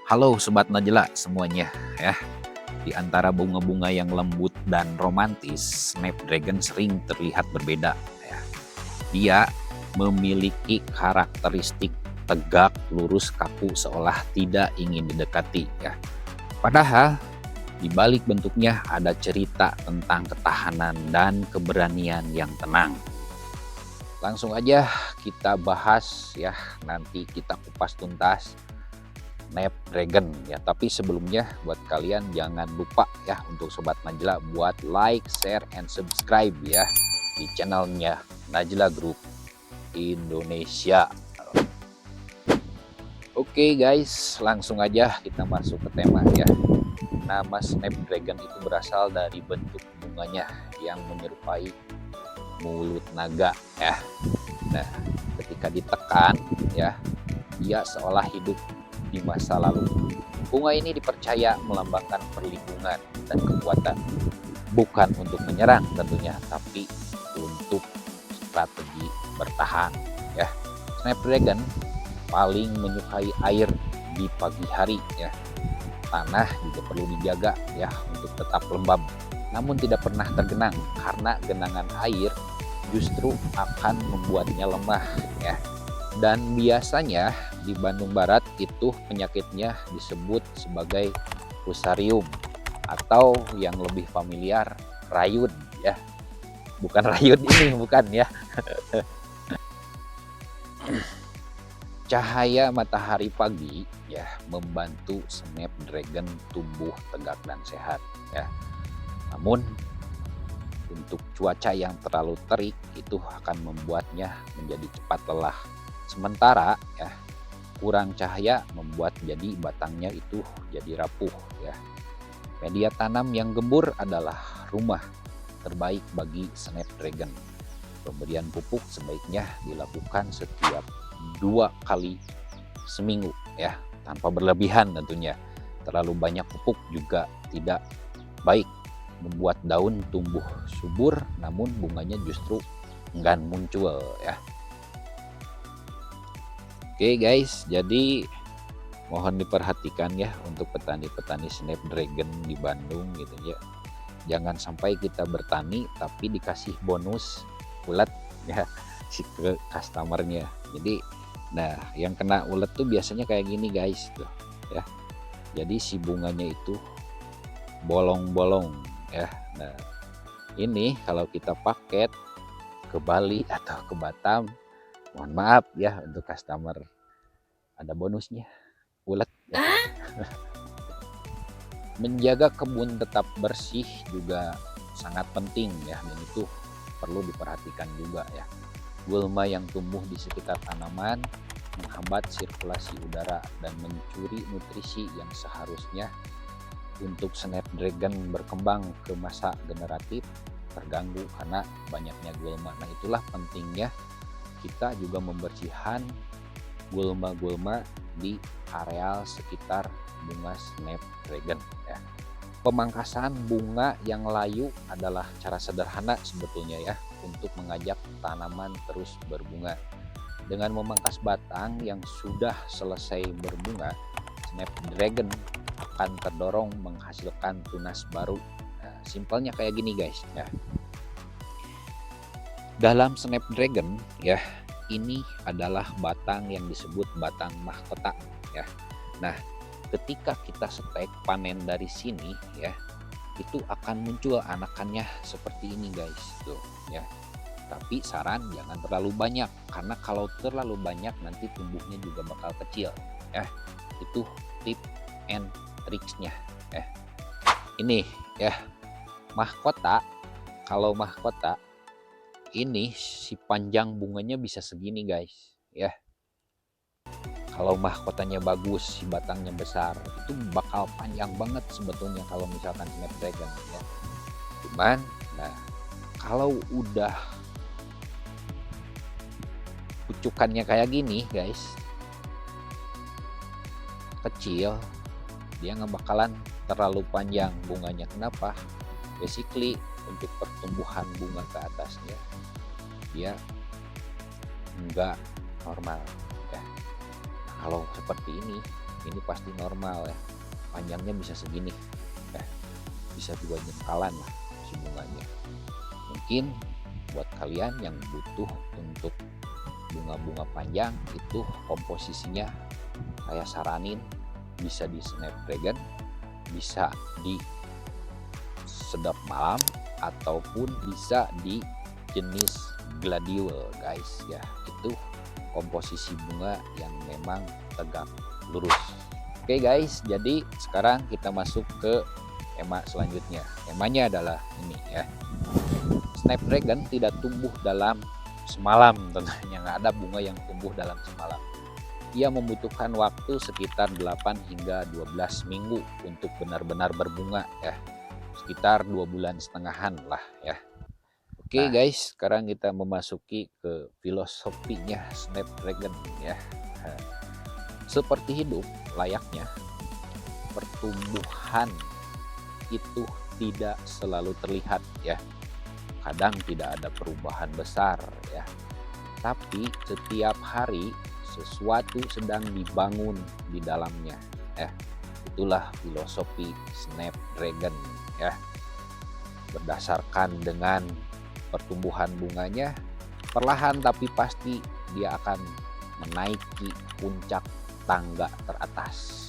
Halo Sobat Najla semuanya ya. Di antara bunga-bunga yang lembut dan romantis, Snapdragon sering terlihat berbeda ya. Dia memiliki karakteristik tegak, lurus, kaku seolah tidak ingin didekati ya. Padahal di balik bentuknya ada cerita tentang ketahanan dan keberanian yang tenang. Langsung aja kita bahas ya, nanti kita kupas tuntas Snapdragon ya. Tapi sebelumnya buat kalian jangan lupa ya untuk Sobat Najla buat like, share, and subscribe ya di channelnya Najla Group Indonesia. Oke guys, langsung aja kita masuk ke tema ya. Nama Snapdragon itu berasal dari bentuk bunganya yang menyerupai mulut naga ya. Nah, ketika ditekan ya, dia seolah hidup di masa lalu. Bunga ini dipercaya melambangkan perlindungan dan kekuatan, bukan untuk menyerang tentunya, tapi untuk strategi bertahan ya. Snapdragon paling menyukai air di pagi hari ya. Tanah juga perlu dijaga ya untuk tetap lembab, namun tidak pernah tergenang karena genangan air justru akan membuatnya lemah ya. Dan biasanya di Bandung Barat itu penyakitnya disebut sebagai fusarium atau yang lebih familiar rayun ya. Bukan rayun ini, bukan ya. Cahaya matahari pagi ya membantu Snapdragon tumbuh tegak dan sehat ya. Namun untuk cuaca yang terlalu terik itu akan membuatnya menjadi cepat lelah. Sementara ya kurang cahaya membuat jadi batangnya itu jadi rapuh ya. Media tanam yang gembur adalah rumah terbaik bagi Snapdragon. Pemberian pupuk sebaiknya dilakukan setiap 2 kali seminggu ya, tanpa berlebihan tentunya. Terlalu banyak pupuk juga tidak baik, membuat daun tumbuh subur namun bunganya justru enggan muncul ya. Oke guys, jadi mohon diperhatikan ya untuk petani-petani Snapdragon di Bandung gitu ya. Jangan sampai kita bertani tapi dikasih bonus ulet ya si ke customernya. Jadi nah yang kena ulet tuh biasanya kayak gini guys tuh ya. Jadi si bunganya itu bolong-bolong ya. Nah ini kalau kita paket ke Bali atau ke Batam, mohon maaf ya untuk customer, ada bonusnya ulet ya. Menjaga kebun tetap bersih juga sangat penting ya, dan itu perlu diperhatikan juga ya. Gulma yang tumbuh di sekitar tanaman menghambat sirkulasi udara dan mencuri nutrisi yang seharusnya untuk Snapdragon berkembang ke masa generatif terganggu karena banyaknya gulma. Nah itulah pentingnya kita juga membersihkan gulma-gulma di areal sekitar bunga Snapdragon ya. Pemangkasan bunga yang layu adalah cara sederhana sebetulnya ya untuk mengajak tanaman terus berbunga. Dengan memangkas batang yang sudah selesai berbunga, Snapdragon akan terdorong menghasilkan tunas baru. Nah, simpelnya kayak gini guys ya. Dalam Snapdragon ya, ini adalah batang yang disebut batang mahkota ya. Nah, ketika kita setek panen dari sini ya, itu akan muncul anakannya seperti ini guys tuh ya. Tapi saran jangan terlalu banyak, karena kalau terlalu banyak nanti tumbuhnya juga bakal kecil ya. Itu tip and tricksnya ya. Ini ya mahkota. Kalau mahkota ini si panjang bunganya bisa segini guys ya. Kalau mahkotanya bagus, si batangnya besar, itu bakal panjang banget sebetulnya kalau misalkan Snapdragon ya. Cuman nah kalau udah pucukannya kayak gini guys, kecil, dia nggak bakalan terlalu panjang bunganya. Kenapa? Basically untuk pertumbuhan bunga ke atasnya dia nggak normal ya. Nah, kalau seperti ini ini pasti normal ya, panjangnya bisa segini ya, bisa 2 jengkalan lah si bunganya. Mungkin buat kalian yang butuh untuk bunga-bunga panjang itu komposisinya saya saranin bisa di Snapdragon, bisa di sedap malam, ataupun bisa di jenis gladiol guys ya. Itu komposisi bunga yang memang tegak lurus. Oke guys, jadi sekarang kita masuk ke tema selanjutnya. Temanya adalah ini ya, Snapdragon tidak tumbuh dalam semalam. Tentunya nggak ada bunga yang tumbuh dalam semalam. Ia membutuhkan waktu sekitar 8 hingga 12 minggu untuk benar-benar berbunga ya, sekitar 2,5 bulan lah ya. Oke guys, sekarang kita memasuki ke filosofinya Snapdragon ya. Seperti hidup layaknya, pertumbuhan itu tidak selalu terlihat ya. Kadang tidak ada perubahan besar ya. Tapi setiap hari sesuatu sedang dibangun di dalamnya ya. Itulah filosofi Snapdragon ya. Berdasarkan dengan pertumbuhan bunganya, perlahan tapi pasti dia akan menaiki puncak tangga teratas